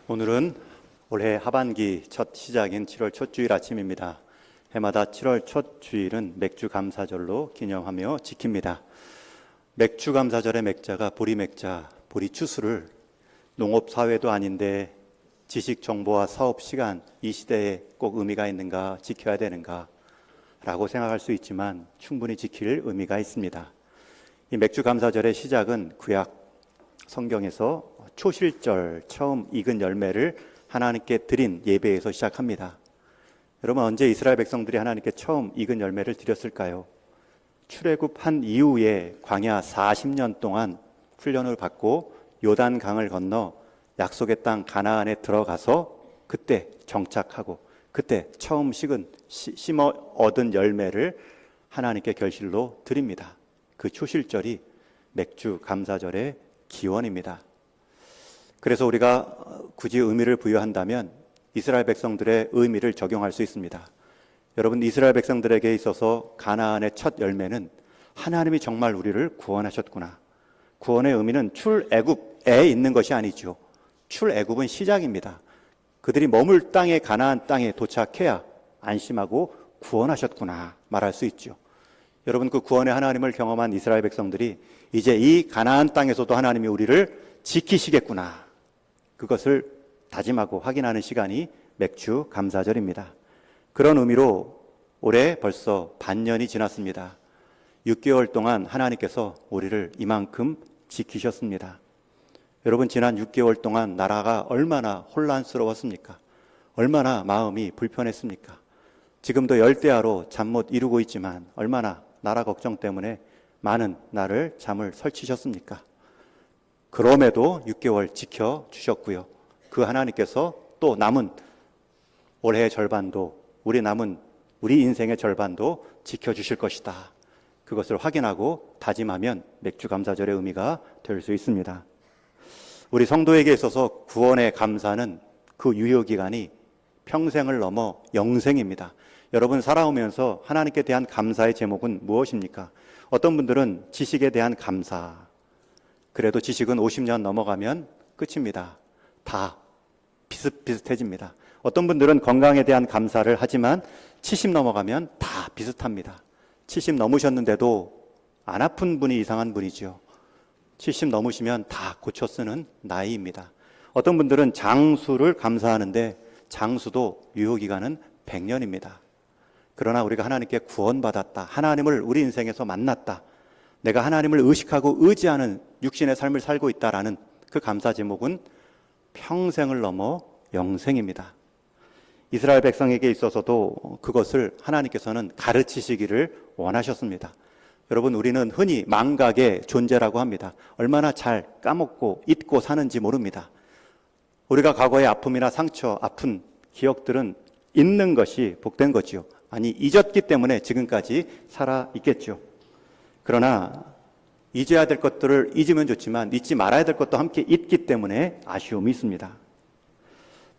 오늘은 올해 하반기 첫 시작인 7월 첫 주일 아침입니다. 해마다 7월 첫 주일은 맥주 감사절로 기념하며 지킵니다. 맥주 감사절의 맥자가 보리맥자, 보리추수를 농업사회도 아닌데 지식, 정보와 사업 시간, 이 시대에 꼭 의미가 있는가, 지켜야 되는가 라고 생각할 수 있지만 충분히 지킬 의미가 있습니다. 이 맥주 감사절의 시작은 구약 성경에서 초실절 처음 익은 열매를 하나님께 드린 예배에서 시작합니다. 여러분, 언제 이스라엘 백성들이 하나님께 처음 익은 열매를 드렸을까요? 출애굽한 이후에 광야 40년 동안 훈련을 받고 요단강을 건너 약속의 땅 가나안에 들어가서 그때 정착하고 그때 처음 심어 얻은 열매를 하나님께 결실로 드립니다. 그 초실절이 맥주 감사절의 기원입니다. 그래서 우리가 굳이 의미를 부여한다면 이스라엘 백성들의 의미를 적용할 수 있습니다. 여러분, 이스라엘 백성들에게 있어서 가나안의 첫 열매는 하나님이 정말 우리를 구원하셨구나. 구원의 의미는 출애굽에 있는 것이 아니죠. 출애굽은 시작입니다. 그들이 머물 땅에 가나안 땅에 도착해야 안심하고 구원하셨구나 말할 수 있죠. 여러분, 그 구원의 하나님을 경험한 이스라엘 백성들이 이제 이 가나안 땅에서도 하나님이 우리를 지키시겠구나, 그것을 다짐하고 확인하는 시간이 맥주 감사절입니다. 그런 의미로 올해 벌써 반년이 지났습니다. 6개월 동안 하나님께서 우리를 이만큼 지키셨습니다. 여러분, 지난 6개월 동안 나라가 얼마나 혼란스러웠습니까? 얼마나 마음이 불편했습니까? 지금도 열대야로 잠 못 이루고 있지만 얼마나 나라 걱정 때문에 많은 나를 잠을 설치셨습니까? 그럼에도 6개월 지켜주셨고요. 그 하나님께서 또 남은 올해의 절반도, 우리 인생의 절반도 지켜주실 것이다. 그것을 확인하고 다짐하면 맥주 감사절의 의미가 될 수 있습니다. 우리 성도에게 있어서 구원의 감사는 그 유효기간이 평생을 넘어 영생입니다. 여러분, 살아오면서 하나님께 대한 감사의 제목은 무엇입니까? 어떤 분들은 지식에 대한 감사, 그래도 지식은 50년 넘어가면 끝입니다. 다 비슷비슷해집니다. 어떤 분들은 건강에 대한 감사를 하지만 70 넘어가면 다 비슷합니다. 70 넘으셨는데도 안 아픈 분이 이상한 분이죠. 70 넘으시면 다 고쳐 쓰는 나이입니다. 어떤 분들은 장수를 감사하는데 장수도 유효기간은 100년입니다. 그러나 우리가 하나님께 구원받았다, 하나님을 우리 인생에서 만났다, 내가 하나님을 의식하고 의지하는 육신의 삶을 살고 있다라는 그 감사 제목은 평생을 넘어 영생입니다. 이스라엘 백성에게 있어서도 그것을 하나님께서는 가르치시기를 원하셨습니다. 여러분, 우리는 흔히 망각의 존재라고 합니다. 얼마나 잘 까먹고 잊고 사는지 모릅니다. 우리가 과거의 아픔이나 상처, 아픈 기억들은 잊는 것이 복된 거지요. 아니, 잊었기 때문에 지금까지 살아있겠죠. 그러나 잊어야 될 것들을 잊으면 좋지만 잊지 말아야 될 것도 함께 잊기 때문에 아쉬움이 있습니다.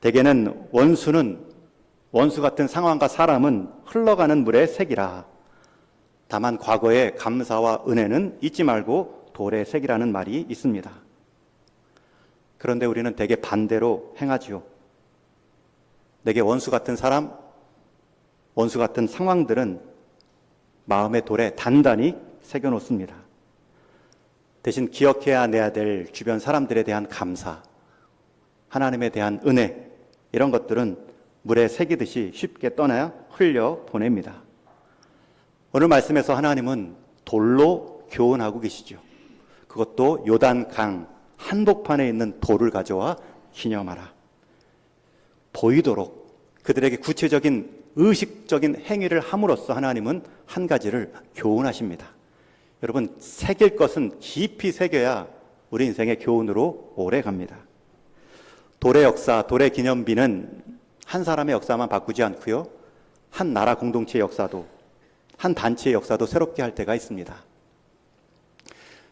대개는 원수 같은 상황과 사람은 흘러가는 물의 색이라. 다만 과거의 감사와 은혜는 잊지 말고 돌의 색이라는 말이 있습니다. 그런데 우리는 대개 반대로 행하지요. 내게 원수 같은 사람, 원수 같은 상황들은 마음의 돌에 단단히 새겨놓습니다. 대신 기억해야 내야 될 주변 사람들에 대한 감사, 하나님에 대한 은혜, 이런 것들은 물에 새기듯이 쉽게 떠나 흘려 보냅니다. 오늘 말씀에서 하나님은 돌로 교훈하고 계시죠. 그것도 요단강 한복판에 있는 돌을 가져와 기념하라. 보이도록 그들에게 구체적인 의식적인 행위를 함으로써 하나님은 한 가지를 교훈하십니다. 여러분, 새길 것은 깊이 새겨야 우리 인생의 교훈으로 오래 갑니다. 돌의 역사, 돌의 기념비는 한 사람의 역사만 바꾸지 않고요, 한 나라 공동체의 역사도, 한 단체의 역사도 새롭게 할 때가 있습니다.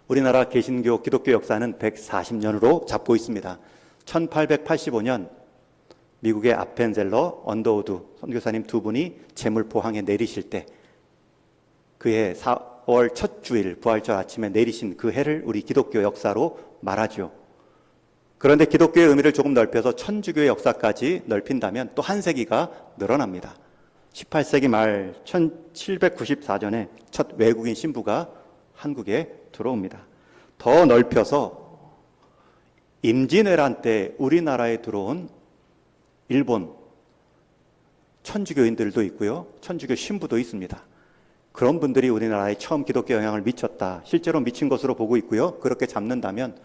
우리나라 개신교, 기독교 역사는 140년으로 잡고 있습니다. 1885년 미국의 아펜젤러, 언더우드 선교사님 두 분이 제물포항에 내리실 때 그해 4월 첫 주일 부활절 아침에 내리신 그 해를 우리 기독교 역사로 말하죠. 그런데 기독교의 의미를 조금 넓혀서 천주교의 역사까지 넓힌다면 또 한 세기가 늘어납니다. 18세기 말 1794년에 첫 외국인 신부가 한국에 들어옵니다. 더 넓혀서 임진왜란 때 우리나라에 들어온 일본 천주교인들도 있고요. 천주교 신부도 있습니다. 그런 분들이 우리나라에 처음 기독교 영향을 미쳤다. 실제로 미친 것으로 보고 있고요. 그렇게 잡는다면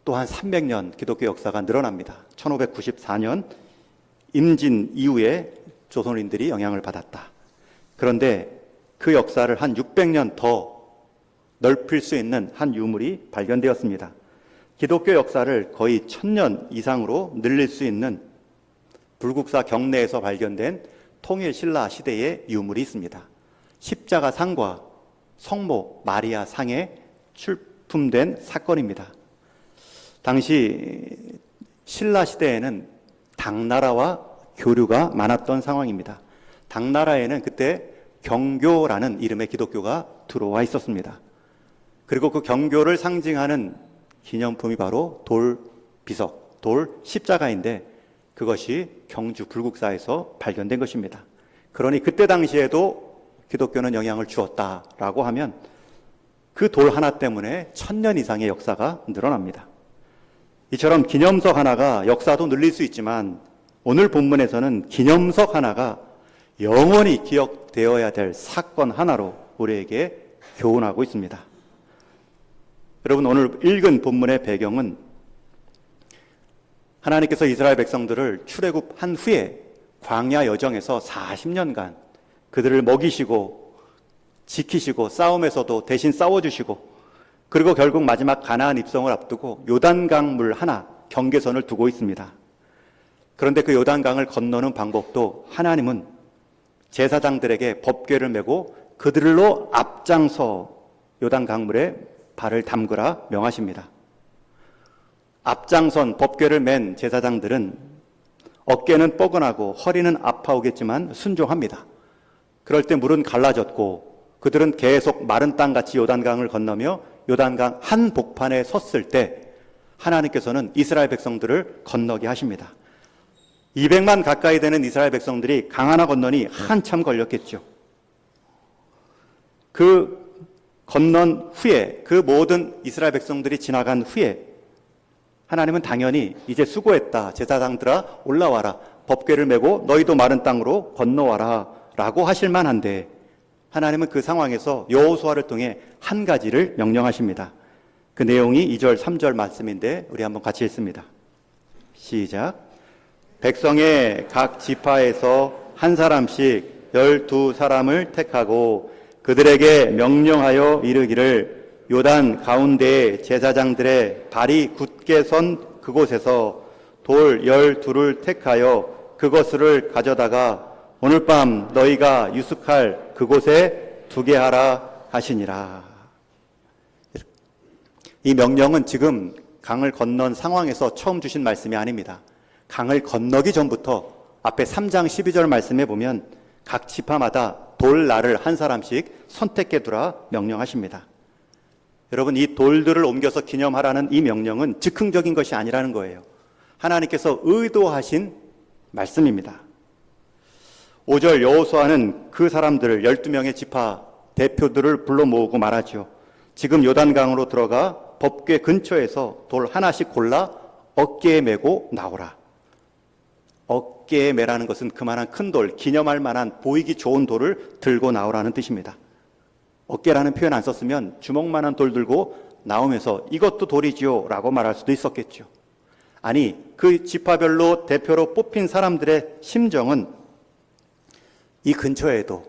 또한 300년 기독교 역사가 늘어납니다. 1594년 임진 이후에 조선인들이 영향을 받았다. 그런데 그 역사를 한 600년 더 넓힐 수 있는 한 유물이 발견되었습니다. 기독교 역사를 거의 1000년 이상으로 늘릴 수 있는 불국사 경내에서 발견된 통일 신라 시대의 유물이 있습니다. 십자가 상과 성모 마리아 상에 출품된 사건입니다. 당시 신라 시대에는 당나라와 교류가 많았던 상황입니다. 당나라에는 그때 경교라는 이름의 기독교가 들어와 있었습니다. 그리고 그 경교를 상징하는 기념품이 바로 돌 비석, 돌 십자가인데 그것이 경주 불국사에서 발견된 것입니다. 그러니 그때 당시에도 기독교는 영향을 주었다라고 하면 그 돌 하나 때문에 1000년 이상의 역사가 늘어납니다. 이처럼 기념석 하나가 역사도 늘릴 수 있지만 오늘 본문에서는 기념석 하나가 영원히 기억되어야 될 사건 하나로 우리에게 교훈하고 있습니다. 여러분, 오늘 읽은 본문의 배경은 하나님께서 이스라엘 백성들을 출애굽한 후에 광야 여정에서 40년간 그들을 먹이시고 지키시고 싸움에서도 대신 싸워주시고 그리고 결국 마지막 가나안 입성을 앞두고 요단강물 하나 경계선을 두고 있습니다. 그런데 그 요단강을 건너는 방법도 하나님은 제사장들에게 법궤를 메고 그들로 앞장서 요단강물에 발을 담그라 명하십니다. 앞장선 법궤를 맨 제사장들은 어깨는 뻐근하고 허리는 아파오겠지만 순종합니다. 그럴 때 물은 갈라졌고 그들은 계속 마른 땅같이 요단강을 건너며 요단강 한 복판에 섰을 때 하나님께서는 이스라엘 백성들을 건너게 하십니다. 200만 가까이 되는 이스라엘 백성들이 강 하나 건너니 한참 걸렸겠죠. 그 건넌 후에 그 모든 이스라엘 백성들이 지나간 후에 하나님은 당연히 이제 수고했다. 제사장들아 올라와라. 법궤를 메고 너희도 마른 땅으로 건너와라 라고 하실 만한데 하나님은 그 상황에서 여호수아를 통해 한 가지를 명령하십니다. 그 내용이 2절 3절 말씀인데 우리 한번 같이 읽습니다. 시작. 백성의 각 지파에서 한 사람씩 12사람을 택하고 그들에게 명령하여 이르기를 요단 가운데에 제사장들의 발이 굳게 선 그곳에서 돌 12를 택하여 그것을 가져다가 오늘 밤 너희가 유숙할 그곳에 두게 하라 하시니라. 이 명령은 지금 강을 건넌 상황에서 처음 주신 말씀이 아닙니다. 강을 건너기 전부터 앞에 3장 12절 말씀에 보면 각 지파마다 돌날을 한 사람씩 선택해 두라 명령하십니다. 여러분, 이 돌들을 옮겨서 기념하라는 이 명령은 즉흥적인 것이 아니라는 거예요. 하나님께서 의도하신 말씀입니다. 5절 여호수아는 그 사람들을 12명의 지파 대표들을 불러 모으고 말하죠. 지금 요단강으로 들어가 법궤 근처에서 돌 하나씩 골라 어깨에 메고 나오라. 어깨에 메라는 것은 그만한 큰 돌, 기념할 만한 보이기 좋은 돌을 들고 나오라는 뜻입니다. 어깨라는 표현 안 썼으면 주먹만한 돌 들고 나오면서 이것도 돌이지요 라고 말할 수도 있었겠죠. 아니, 그 지파별로 대표로 뽑힌 사람들의 심정은 이 근처에도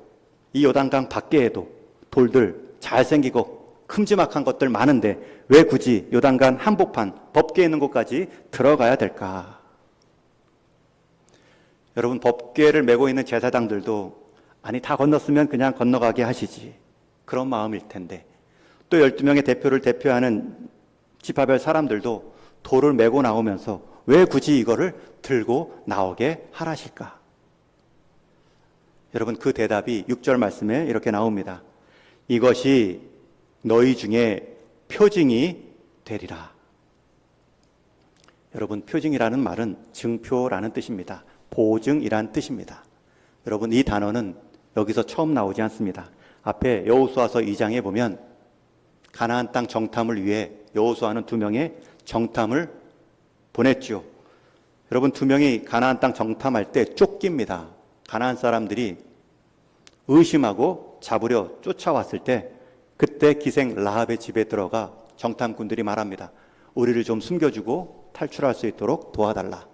이 요단강 밖에에도 돌들 잘생기고 큼지막한 것들 많은데 왜 굳이 요단강 한복판 법궤 있는 곳까지 들어가야 될까? 여러분, 법궤를 메고 있는 제사장들도 아니 다 건넜으면 그냥 건너가게 하시지 그런 마음일 텐데 또 12명의 대표를 대표하는 지파별 사람들도 돌을 메고 나오면서 왜 굳이 이거를 들고 나오게 하라실까? 여러분, 그 대답이 6절 말씀에 이렇게 나옵니다. 이것이 너희 중에 표징이 되리라. 여러분, 표징이라는 말은 증표라는 뜻입니다. 보증이라는 뜻입니다. 여러분, 이 단어는 여기서 처음 나오지 않습니다. 앞에 여호수아서 2장에 보면 가나안 땅 정탐을 위해 여호수아는 2명의 정탐을 보냈죠. 여러분, 2명이 가나안 땅 정탐할 때 쫓깁니다. 가나안 사람들이 의심하고 잡으려 쫓아왔을 때 그때 기생 라합의 집에 들어가 정탐꾼들이 말합니다. 우리를 좀 숨겨주고 탈출할 수 있도록 도와달라.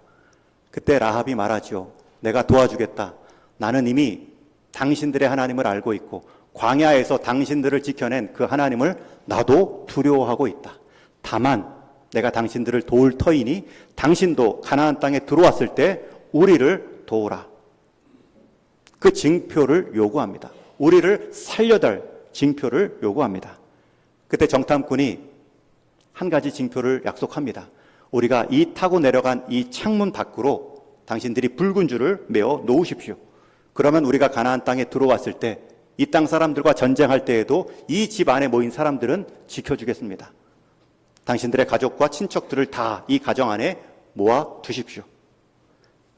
그때 라합이 말하죠. 내가 도와주겠다. 나는 이미 당신들의 하나님을 알고 있고 광야에서 당신들을 지켜낸 그 하나님을 나도 두려워하고 있다. 다만 내가 당신들을 도울 터이니 당신도 가나안 땅에 들어왔을 때 우리를 도우라. 그 징표를 요구합니다. 우리를 살려달 징표를 요구합니다. 그때 정탐꾼이 한 가지 징표를 약속합니다. 우리가 이 타고 내려간 이 창문 밖으로 당신들이 붉은 줄을 메어 놓으십시오. 그러면 우리가 가나안 땅에 들어왔을 때 이 땅 사람들과 전쟁할 때에도 이 집 안에 모인 사람들은 지켜주겠습니다. 당신들의 가족과 친척들을 다 이 가정 안에 모아 두십시오.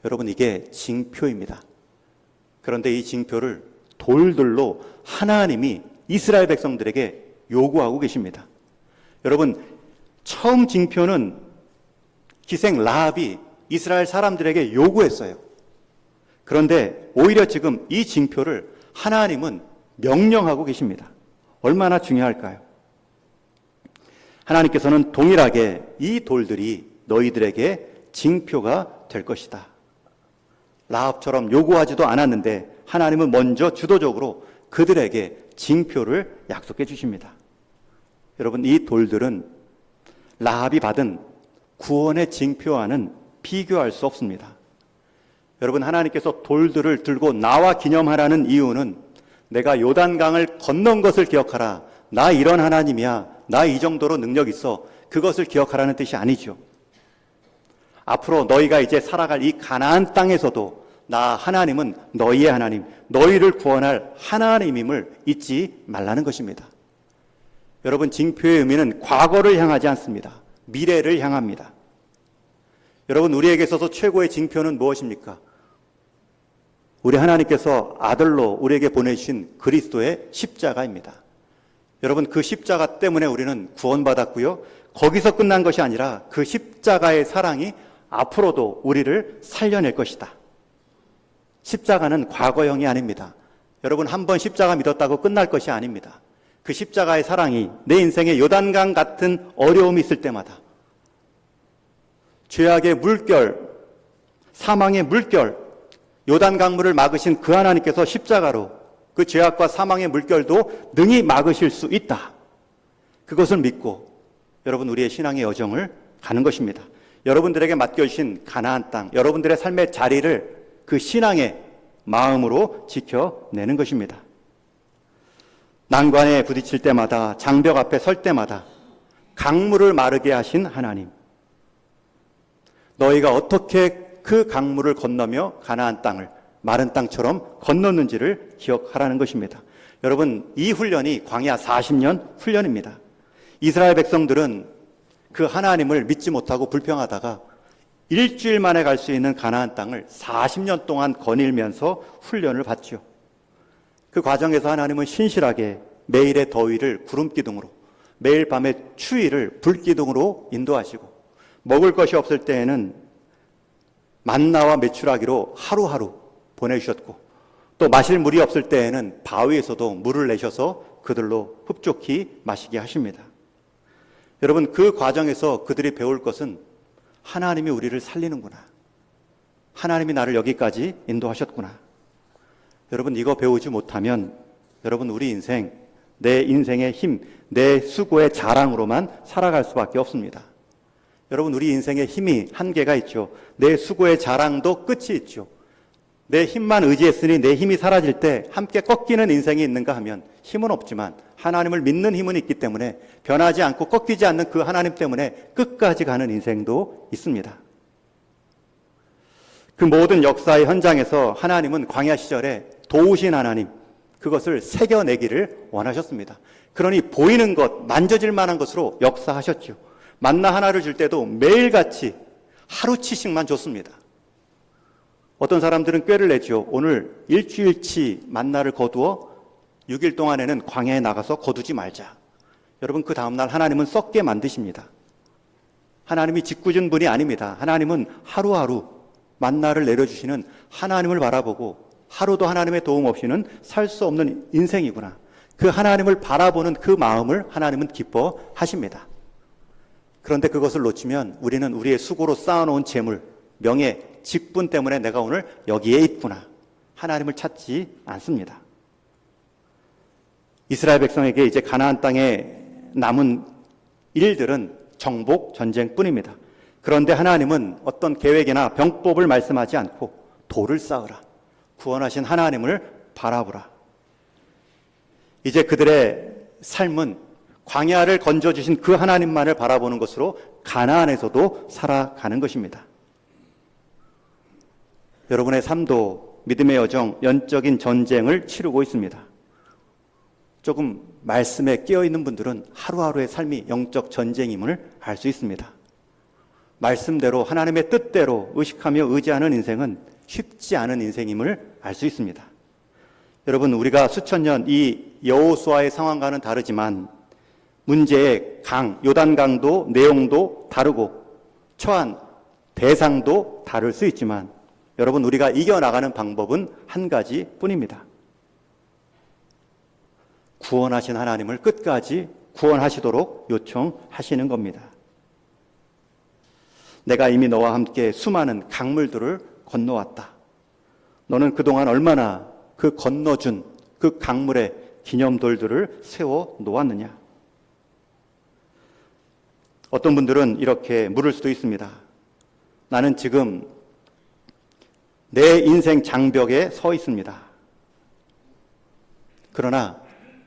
여러분, 이게 징표입니다. 그런데 이 징표를 돌들로 하나님이 이스라엘 백성들에게 요구하고 계십니다. 여러분, 처음 징표는 기생 라합이 이스라엘 사람들에게 요구했어요. 그런데 오히려 지금 이 징표를 하나님은 명령하고 계십니다. 얼마나 중요할까요? 하나님께서는 동일하게 이 돌들이 너희들에게 징표가 될 것이다. 라합처럼 요구하지도 않았는데 하나님은 먼저 주도적으로 그들에게 징표를 약속해 주십니다. 여러분, 이 돌들은 라합이 받은 구원의 징표와는 비교할 수 없습니다. 여러분, 하나님께서 돌들을 들고 나와 기념하라는 이유는 내가 요단강을 건넌 것을 기억하라. 나 이런 하나님이야. 나 이 정도로 능력 있어. 그것을 기억하라는 뜻이 아니죠. 앞으로 너희가 이제 살아갈 이 가나안 땅에서도 나 하나님은 너희의 하나님, 너희를 구원할 하나님임을 잊지 말라는 것입니다. 여러분, 징표의 의미는 과거를 향하지 않습니다. 미래를 향합니다. 여러분, 우리에게 있어서 최고의 징표는 무엇입니까? 우리 하나님께서 아들로 우리에게 보내주신 그리스도의 십자가입니다. 여러분, 그 십자가 때문에 우리는 구원받았고요. 거기서 끝난 것이 아니라 그 십자가의 사랑이 앞으로도 우리를 살려낼 것이다. 십자가는 과거형이 아닙니다. 여러분, 한 번 십자가 믿었다고 끝날 것이 아닙니다. 그 십자가의 사랑이 내 인생에 요단강 같은 어려움이 있을 때마다 죄악의 물결, 사망의 물결, 요단 강물을 막으신 그 하나님께서 십자가로 그 죄악과 사망의 물결도 능히 막으실 수 있다. 그것을 믿고 여러분, 우리의 신앙의 여정을 가는 것입니다. 여러분들에게 맡겨주신 가나안 땅, 여러분들의 삶의 자리를 그 신앙의 마음으로 지켜내는 것입니다. 난관에 부딪힐 때마다, 장벽 앞에 설 때마다 강물을 마르게 하신 하나님, 너희가 어떻게 그 강물을 건너며 가나안 땅을 마른 땅처럼 건넜는지를 기억하라는 것입니다. 여러분, 이 훈련이 광야 40년 훈련입니다. 이스라엘 백성들은 그 하나님을 믿지 못하고 불평하다가 일주일 만에 갈 수 있는 가나안 땅을 40년 동안 거닐면서 훈련을 받죠. 그 과정에서 하나님은 신실하게 매일의 더위를 구름기둥으로, 매일 밤의 추위를 불기둥으로 인도하시고, 먹을 것이 없을 때에는 만나와 메추라기로 하루하루 보내주셨고, 또 마실 물이 없을 때에는 바위에서도 물을 내셔서 그들로 흡족히 마시게 하십니다. 여러분, 그 과정에서 그들이 배울 것은 하나님이 우리를 살리는구나. 하나님이 나를 여기까지 인도하셨구나. 여러분, 이거 배우지 못하면 여러분, 우리 인생, 내 인생의 힘, 내 수고의 자랑으로만 살아갈 수밖에 없습니다. 여러분, 우리 인생의 힘이 한계가 있죠. 내 수고의 자랑도 끝이 있죠. 내 힘만 의지했으니 내 힘이 사라질 때 함께 꺾이는 인생이 있는가 하면 힘은 없지만 하나님을 믿는 힘은 있기 때문에 변하지 않고 꺾이지 않는 그 하나님 때문에 끝까지 가는 인생도 있습니다. 그 모든 역사의 현장에서 하나님은 광야 시절에 도우신 하나님, 그것을 새겨내기를 원하셨습니다. 그러니 보이는 것, 만져질 만한 것으로 역사하셨죠. 만나 하나를 줄 때도 매일같이 하루치씩만 줬습니다. 어떤 사람들은 꾀를 내죠. 오늘 일주일치 만나를 거두어 6일 동안에는 광야에 나가서 거두지 말자. 여러분, 그 다음날 하나님은 썩게 만드십니다. 하나님이 짓궂은 분이 아닙니다. 하나님은 하루하루 만나를 내려주시는 하나님을 바라보고 하루도 하나님의 도움 없이는 살 수 없는 인생이구나. 그 하나님을 바라보는 그 마음을 하나님은 기뻐하십니다. 그런데 그것을 놓치면 우리는 우리의 수고로 쌓아놓은 재물, 명예, 직분 때문에 내가 오늘 여기에 있구나. 하나님을 찾지 않습니다. 이스라엘 백성에게 이제 가나안 땅에 남은 일들은 정복, 전쟁뿐입니다. 그런데 하나님은 어떤 계획이나 병법을 말씀하지 않고 돌을 쌓으라. 구원하신 하나님을 바라보라. 이제 그들의 삶은 광야를 건져주신 그 하나님만을 바라보는 것으로 가나안에서도 살아가는 것입니다. 여러분의 삶도 믿음의 여정, 영적인 전쟁을 치르고 있습니다. 조금 말씀에 깨어있는 분들은 하루하루의 삶이 영적 전쟁임을 알 수 있습니다. 말씀대로 하나님의 뜻대로 의식하며 의지하는 인생은 쉽지 않은 인생임을 알 수 있습니다. 여러분, 우리가 수천 년 이 여호수아의 상황과는 다르지만 문제의 요단강도 내용도 다르고 처한 대상도 다를 수 있지만 여러분, 우리가 이겨나가는 방법은 한 가지 뿐입니다. 구원하신 하나님을 끝까지 구원하시도록 요청하시는 겁니다. 내가 이미 너와 함께 수많은 강물들을 건너왔다. 너는 그동안 얼마나 그 건너준 그 강물의 기념돌들을 세워 놓았느냐. 어떤 분들은 이렇게 물을 수도 있습니다. 나는 지금 내 인생 장벽에 서 있습니다. 그러나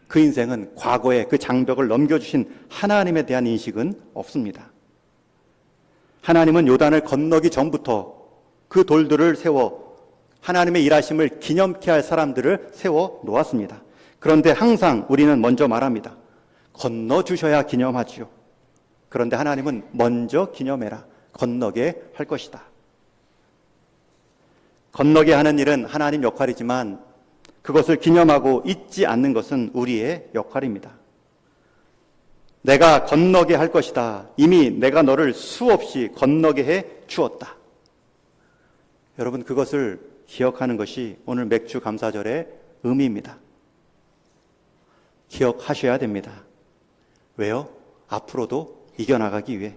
그 인생은 과거에 그 장벽을 넘겨주신 하나님에 대한 인식은 없습니다. 하나님은 요단을 건너기 전부터 그 돌들을 세워 하나님의 일하심을 기념케 할 사람들을 세워 놓았습니다. 그런데 항상 우리는 먼저 말합니다. 건너주셔야 기념하지요. 그런데 하나님은 먼저 기념해라. 건너게 할 것이다. 건너게 하는 일은 하나님 역할이지만 그것을 기념하고 잊지 않는 것은 우리의 역할입니다. 내가 건너게 할 것이다. 이미 내가 너를 수없이 건너게 해 주었다. 여러분, 그것을 기억하는 것이 오늘 맥주 감사절의 의미입니다. 기억하셔야 됩니다. 왜요? 앞으로도 이겨나가기 위해.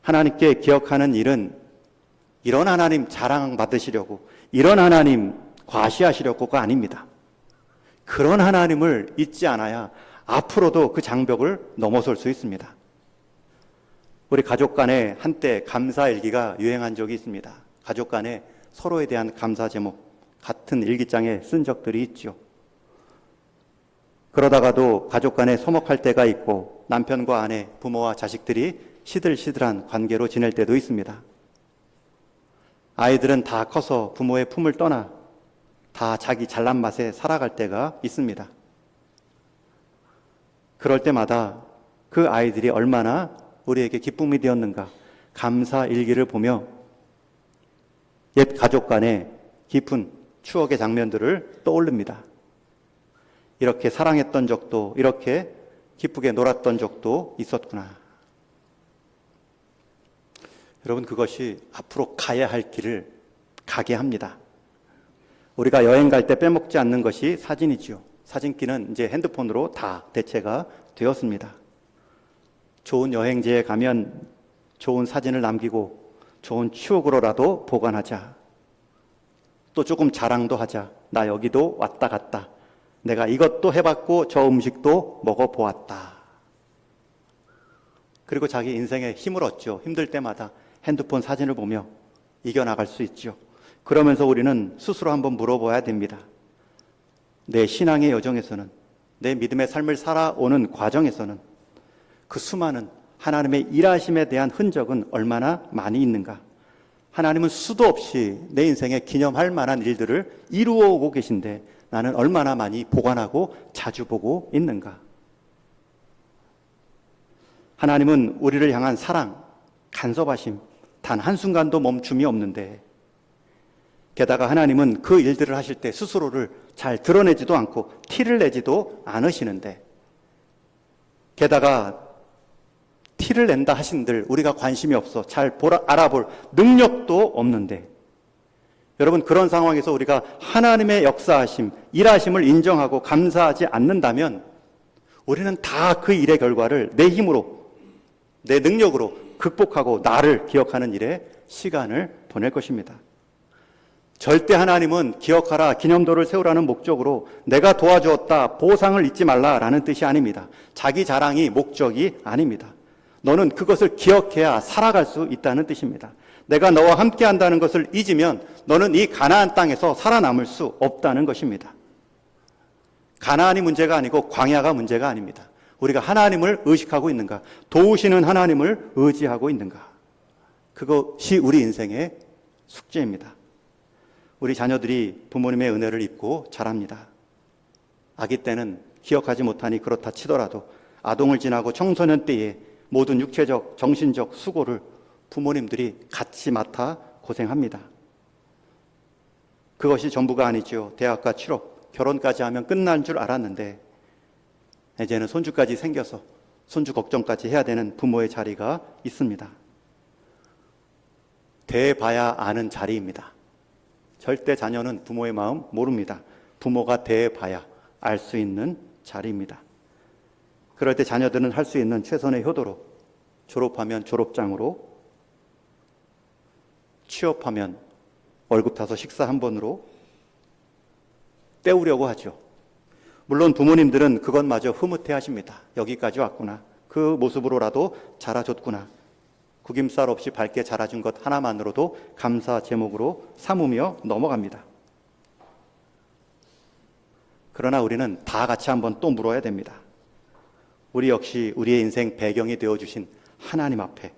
하나님께 기억하는 일은 이런 하나님 자랑받으시려고, 이런 하나님 과시하시려고가 아닙니다. 그런 하나님을 잊지 않아야 앞으로도 그 장벽을 넘어설 수 있습니다. 우리 가족 간에 한때 감사일기가 유행한 적이 있습니다. 가족 간에 서로에 대한 감사 제목 같은 일기장에 쓴 적들이 있죠. 그러다가도 가족 간에 서먹할 때가 있고 남편과 아내, 부모와 자식들이 시들시들한 관계로 지낼 때도 있습니다. 아이들은 다 커서 부모의 품을 떠나 다 자기 잘난 맛에 살아갈 때가 있습니다. 그럴 때마다 그 아이들이 얼마나 우리에게 기쁨이 되었는가 감사 일기를 보며 옛 가족 간의 깊은 추억의 장면들을 떠올립니다. 이렇게 사랑했던 적도, 이렇게 기쁘게 놀았던 적도 있었구나. 여러분, 그것이 앞으로 가야 할 길을 가게 합니다. 우리가 여행 갈 때 빼먹지 않는 것이 사진이지요. 사진기는 이제 핸드폰으로 다 대체가 되었습니다. 좋은 여행지에 가면 좋은 사진을 남기고 좋은 추억으로라도 보관하자. 또 조금 자랑도 하자. 나 여기도 왔다 갔다. 내가 이것도 해봤고 저 음식도 먹어보았다. 그리고 자기 인생에 힘을 얻죠. 힘들 때마다 핸드폰 사진을 보며 이겨나갈 수 있죠. 그러면서 우리는 스스로 한번 물어봐야 됩니다. 내 신앙의 여정에서는, 내 믿음의 삶을 살아오는 과정에서는 그 수많은 하나님의 일하심에 대한 흔적은 얼마나 많이 있는가? 하나님은 수도 없이 내 인생에 기념할 만한 일들을 이루어 오고 계신데 나는 얼마나 많이 보관하고 자주 보고 있는가? 하나님은 우리를 향한 사랑, 간섭하심, 단 한순간도 멈춤이 없는데, 게다가 하나님은 그 일들을 하실 때 스스로를 잘 드러내지도 않고 티를 내지도 않으시는데, 게다가 티를 낸다 하신들 우리가 관심이 없어 잘 알아볼 능력도 없는데, 여러분, 그런 상황에서 우리가 하나님의 역사하심, 일하심을 인정하고 감사하지 않는다면 우리는 다 그 일의 결과를 내 힘으로, 내 능력으로 극복하고 나를 기억하는 일에 시간을 보낼 것입니다. 절대 하나님은 기억하라, 기념도를 세우라는 목적으로 내가 도와주었다, 보상을 잊지 말라라는 뜻이 아닙니다. 자기 자랑이 목적이 아닙니다. 너는 그것을 기억해야 살아갈 수 있다는 뜻입니다. 내가 너와 함께 한다는 것을 잊으면 너는 이 가나안 땅에서 살아남을 수 없다는 것입니다. 가나안이 문제가 아니고 광야가 문제가 아닙니다. 우리가 하나님을 의식하고 있는가, 도우시는 하나님을 의지하고 있는가, 그것이 우리 인생의 숙제입니다. 우리 자녀들이 부모님의 은혜를 입고 자랍니다. 아기 때는 기억하지 못하니 그렇다 치더라도 아동을 지나고 청소년 때에 모든 육체적, 정신적 수고를 부모님들이 같이 맡아 고생합니다. 그것이 전부가 아니죠. 대학과 취업, 결혼까지 하면 끝난 줄 알았는데 이제는 손주까지 생겨서 손주 걱정까지 해야 되는 부모의 자리가 있습니다. 대봐야 아는 자리입니다. 절대 자녀는 부모의 마음 모릅니다. 부모가 대봐야 알 수 있는 자리입니다. 그럴 때 자녀들은 할 수 있는 최선의 효도로, 졸업하면 졸업장으로, 취업하면 월급 타서 식사 한 번으로 때우려고 하죠. 물론 부모님들은 그것마저 흐뭇해 하십니다. 여기까지 왔구나, 그 모습으로라도 자라줬구나, 구김살 없이 밝게 자라준 것 하나만으로도 감사 제목으로 삼으며 넘어갑니다. 그러나 우리는 다 같이 한번 또 물어야 됩니다. 우리 역시 우리의 인생 배경이 되어주신 하나님 앞에,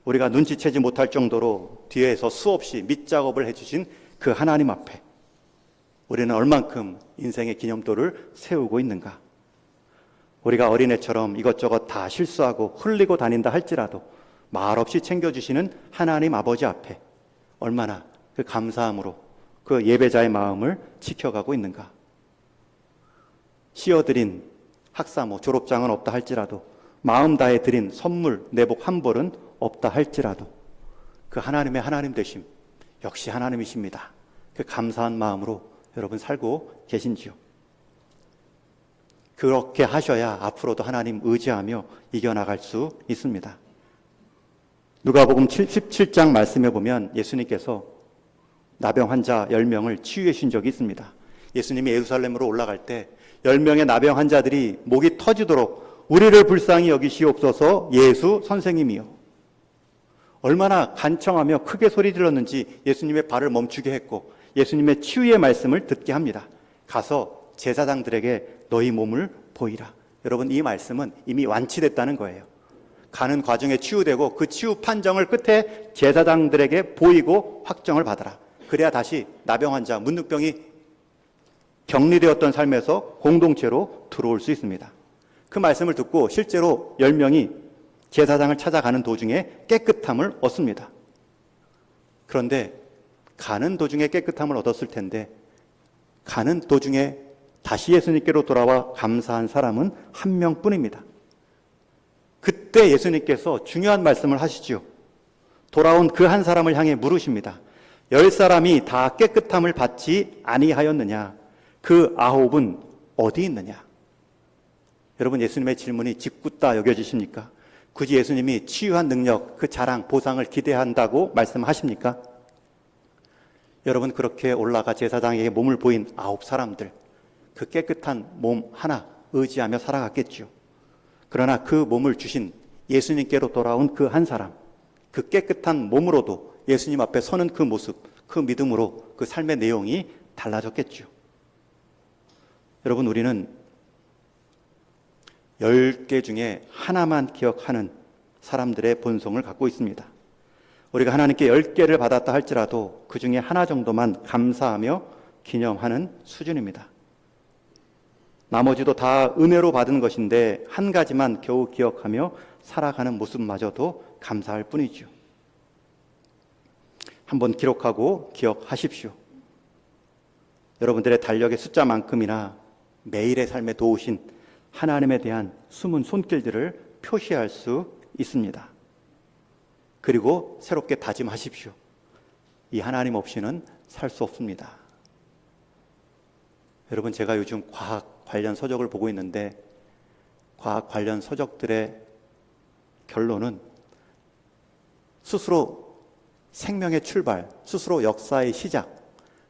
우리가 눈치채지 못할 정도로 뒤에서 수없이 밑작업을 해주신 그 하나님 앞에 우리는 얼만큼 인생의 기념도를 세우고 있는가? 우리가 어린애처럼 이것저것 다 실수하고 흘리고 다닌다 할지라도 말없이 챙겨주시는 하나님 아버지 앞에 얼마나 그 감사함으로 그 예배자의 마음을 지켜가고 있는가? 씌어드린 학사모, 졸업장은 없다 할지라도, 마음 다해 드린 선물, 내복 한 벌은 없다 할지라도 그 하나님의 하나님 되심, 역시 하나님이십니다. 그 감사한 마음으로 여러분 살고 계신지요? 그렇게 하셔야 앞으로도 하나님 의지하며 이겨나갈 수 있습니다. 누가복음 17장 말씀에 보면 예수님께서 나병 환자 10명을 치유해 주신 적이 있습니다. 예수님이 예루살렘으로 올라갈 때 10명의 나병 환자들이 목이 터지도록 우리를 불쌍히 여기시옵소서 예수 선생님이요, 얼마나 간청하며 크게 소리 질렀는지 예수님의 발을 멈추게 했고 예수님의 치유의 말씀을 듣게 합니다. 가서 제사장들에게 너희 몸을 보이라. 여러분, 이 말씀은 이미 완치됐다는 거예요. 가는 과정에 치유되고 그 치유 판정을 끝에 제사장들에게 보이고 확정을 받아라. 그래야 다시 나병 환자, 문득병이 격리되었던 삶에서 공동체로 들어올 수 있습니다. 그 말씀을 듣고 실제로 10명이 제사장을 찾아가는 도중에 깨끗함을 얻습니다. 그런데 가는 도중에 깨끗함을 얻었을 텐데 가는 도중에 다시 예수님께로 돌아와 감사한 사람은 한 명뿐입니다. 그때 예수님께서 중요한 말씀을 하시죠. 돌아온 그 한 사람을 향해 물으십니다. 10사람이 다 깨끗함을 받지 아니하였느냐? 그 9은 어디 있느냐? 여러분, 예수님의 질문이 짓궂다 여겨지십니까? 굳이 예수님이 치유한 능력, 그 자랑, 보상을 기대한다고 말씀하십니까? 여러분, 그렇게 올라가 제사장에게 몸을 보인 9사람들, 그 깨끗한 몸 하나 의지하며 살아갔겠죠. 그러나 그 몸을 주신 예수님께로 돌아온 그 한 사람, 그 깨끗한 몸으로도 예수님 앞에 서는 그 모습, 그 믿음으로 그 삶의 내용이 달라졌겠죠. 여러분, 우리는 10개 중에 하나만 기억하는 사람들의 본성을 갖고 있습니다. 우리가 하나님께 10개를 받았다 할지라도 그 중에 하나 정도만 감사하며 기념하는 수준입니다. 나머지도 다 은혜로 받은 것인데 한 가지만 겨우 기억하며 살아가는 모습마저도 감사할 뿐이죠. 한번 기록하고 기억하십시오. 여러분들의 달력의 숫자만큼이나 매일의 삶에 도우신 하나님에 대한 숨은 손길들을 표시할 수 있습니다. 그리고 새롭게 다짐하십시오. 이 하나님 없이는 살 수 없습니다. 여러분, 제가 요즘 과학 관련 서적을 보고 있는데 과학 관련 서적들의 결론은 스스로 생명의 출발, 스스로 역사의 시작,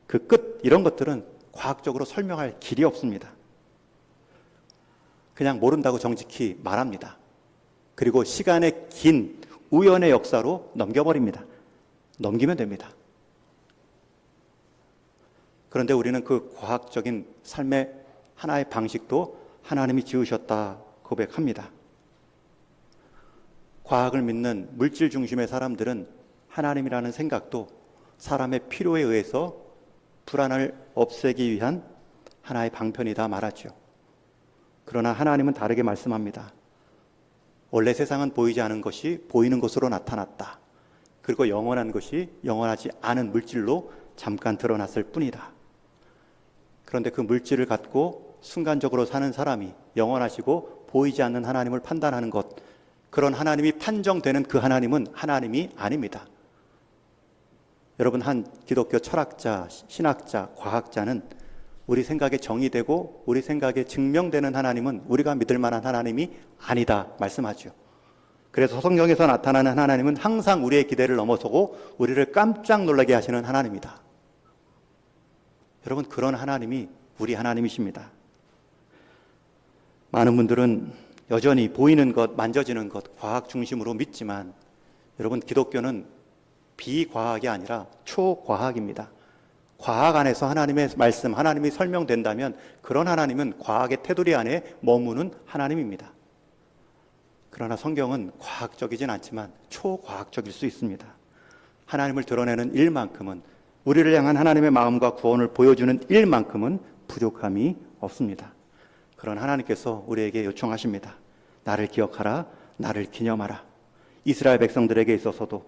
그 끝, 이런 것들은 과학적으로 설명할 길이 없습니다. 그냥 모른다고 정직히 말합니다. 그리고 시간의 긴 우연의 역사로 넘겨버립니다. 넘기면 됩니다. 그런데 우리는 그 과학적인 삶의 하나의 방식도 하나님이 지으셨다 고백합니다. 과학을 믿는 물질 중심의 사람들은 하나님이라는 생각도 사람의 필요에 의해서 불안을 없애기 위한 하나의 방편이다 말하죠. 그러나 하나님은 다르게 말씀합니다. 원래 세상은 보이지 않은 것이 보이는 것으로 나타났다. 그리고 영원한 것이 영원하지 않은 물질로 잠깐 드러났을 뿐이다. 그런데 그 물질을 갖고 순간적으로 사는 사람이 영원하시고 보이지 않는 하나님을 판단하는 것, 그런 하나님이 판정되는 그 하나님은 하나님이 아닙니다. 여러분, 한 기독교 철학자, 신학자, 과학자는 우리 생각에 정의되고 우리 생각에 증명되는 하나님은 우리가 믿을 만한 하나님이 아니다 말씀하죠. 그래서 성경에서 나타나는 하나님은 항상 우리의 기대를 넘어서고 우리를 깜짝 놀라게 하시는 하나님이다. 여러분, 그런 하나님이 우리 하나님이십니다. 많은 분들은 여전히 보이는 것, 만져지는 것, 과학 중심으로 믿지만 여러분, 기독교는 비과학이 아니라 초과학입니다. 과학 안에서 하나님의 말씀, 하나님이 설명된다면 그런 하나님은 과학의 테두리 안에 머무는 하나님입니다. 그러나 성경은 과학적이진 않지만 초과학적일 수 있습니다. 하나님을 드러내는 일만큼은, 우리를 향한 하나님의 마음과 구원을 보여주는 일만큼은 부족함이 없습니다. 그런 하나님께서 우리에게 요청하십니다. 나를 기억하라, 나를 기념하라. 이스라엘 백성들에게 있어서도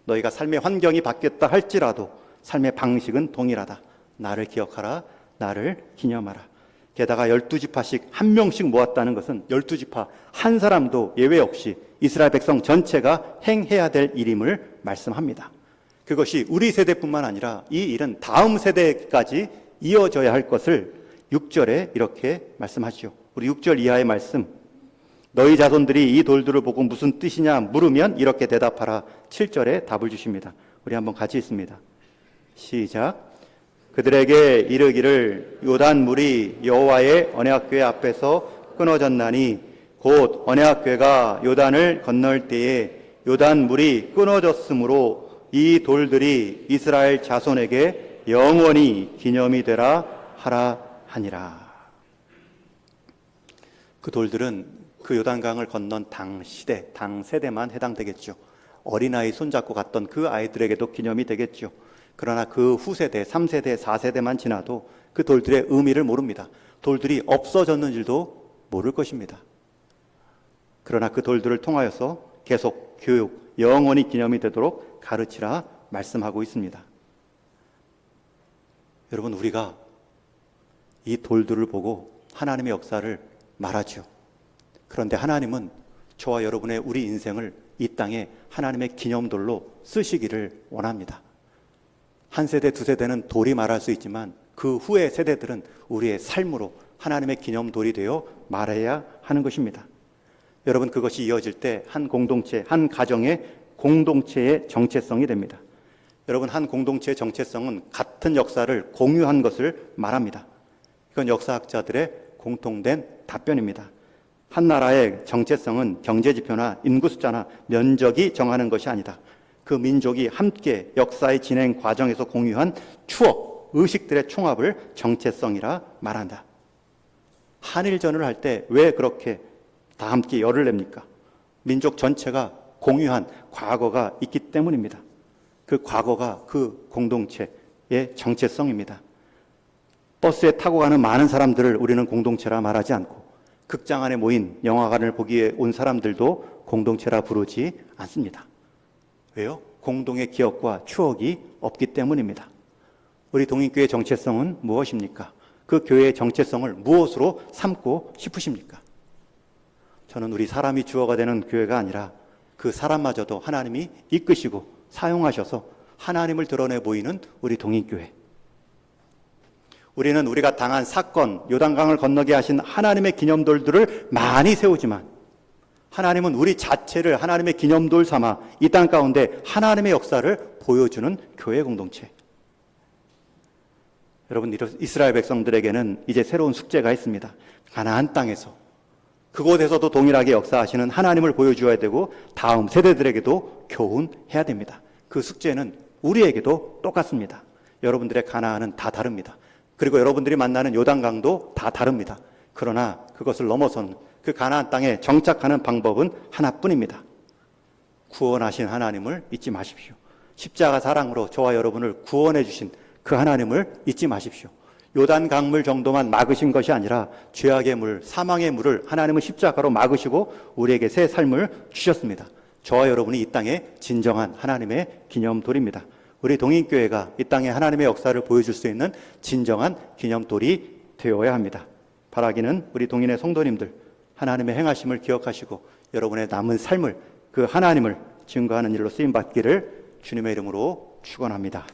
너희가 삶의 환경이 바뀌었다 할지라도 삶의 방식은 동일하다. 나를 기억하라, 나를 기념하라. 게다가 12지파씩 한 명씩 모았다는 것은 12지파 한 사람도 예외 없이 이스라엘 백성 전체가 행해야 될 일임을 말씀합니다. 그것이 우리 세대뿐만 아니라 이 일은 다음 세대까지 이어져야 할 것을 6절에 이렇게 말씀하시오. 우리 6절 이하의 말씀, 너희 자손들이 이 돌들을 보고 무슨 뜻이냐 물으면 이렇게 대답하라. 7절에 답을 주십니다. 우리 한번 같이 읽습니다. 시작. 그들에게 이르기를 요단물이 여호와의 언약궤 앞에서 끊어졌나니 곧 언약궤가 요단을 건널 때에 요단물이 끊어졌으므로 이 돌들이 이스라엘 자손에게 영원히 기념이 되라 하라 하니라. 그 돌들은 그 요단강을 건넌 당 시대, 당 세대만 해당되겠죠. 어린아이 손잡고 갔던 그 아이들에게도 기념이 되겠죠. 그러나 그 후세대, 3세대, 4세대만 지나도 그 돌들의 의미를 모릅니다. 돌들이 없어졌는 줄도 모를 것입니다. 그러나 그 돌들을 통하여서 계속 교육, 영원히 기념이 되도록 가르치라 말씀하고 있습니다. 여러분, 우리가 이 돌들을 보고 하나님의 역사를 말하죠. 그런데 하나님은 저와 여러분의 우리 인생을 이 땅에 하나님의 기념돌로 쓰시기를 원합니다. 한 세대, 두 세대는 돌이 말할 수 있지만 그 후의 세대들은 우리의 삶으로 하나님의 기념돌이 되어 말해야 하는 것입니다. 여러분, 그것이 이어질 때 한 공동체, 한 가정의 공동체의 정체성이 됩니다. 여러분, 한 공동체의 정체성은 같은 역사를 공유한 것을 말합니다. 이건 역사학자들의 공통된 답변입니다. 한 나라의 정체성은 경제지표나 인구 숫자나 면적이 정하는 것이 아니다. 그 민족이 함께 역사의 진행 과정에서 공유한 추억, 의식들의 총합을 정체성이라 말한다. 한일전을 할 때 왜 그렇게 다 함께 열을 냅니까? 민족 전체가 공유한 과거가 있기 때문입니다. 그 과거가 그 공동체의 정체성입니다. 버스에 타고 가는 많은 사람들을 우리는 공동체라 말하지 않고 극장 안에 모인 영화관을 보기에 온 사람들도 공동체라 부르지 않습니다. 왜요? 공동의 기억과 추억이 없기 때문입니다. 우리 동인교회의 정체성은 무엇입니까? 그 교회의 정체성을 무엇으로 삼고 싶으십니까? 저는 우리 사람이 주어가 되는 교회가 아니라 그 사람마저도 하나님이 이끄시고 사용하셔서 하나님을 드러내 보이는 우리 동인교회. 우리는 우리가 당한 사건, 요단강을 건너게 하신 하나님의 기념돌들을 많이 세우지만 하나님은 우리 자체를 하나님의 기념돌 삼아 이 땅 가운데 하나님의 역사를 보여주는 교회 공동체. 여러분, 이스라엘 백성들에게는 이제 새로운 숙제가 있습니다. 가나안 땅에서 그곳에서도 동일하게 역사하시는 하나님을 보여주어야 되고 다음 세대들에게도 교훈해야 됩니다. 그 숙제는 우리에게도 똑같습니다. 여러분들의 가나안은 다 다릅니다. 그리고 여러분들이 만나는 요단강도 다 다릅니다. 그러나 그것을 넘어선 그 가나안 땅에 정착하는 방법은 하나뿐입니다. 구원하신 하나님을 잊지 마십시오. 십자가 사랑으로 저와 여러분을 구원해 주신 그 하나님을 잊지 마십시오. 요단 강물 정도만 막으신 것이 아니라 죄악의 물, 사망의 물을 하나님은 십자가로 막으시고 우리에게 새 삶을 주셨습니다. 저와 여러분이 이 땅에 진정한 하나님의 기념돌입니다. 우리 동인교회가 이 땅에 하나님의 역사를 보여줄 수 있는 진정한 기념돌이 되어야 합니다. 바라기는 우리 동인의 성도님들 하나님의 행하심을 기억하시고 여러분의 남은 삶을 그 하나님을 증거하는 일로 쓰임받기를 주님의 이름으로 축원합니다.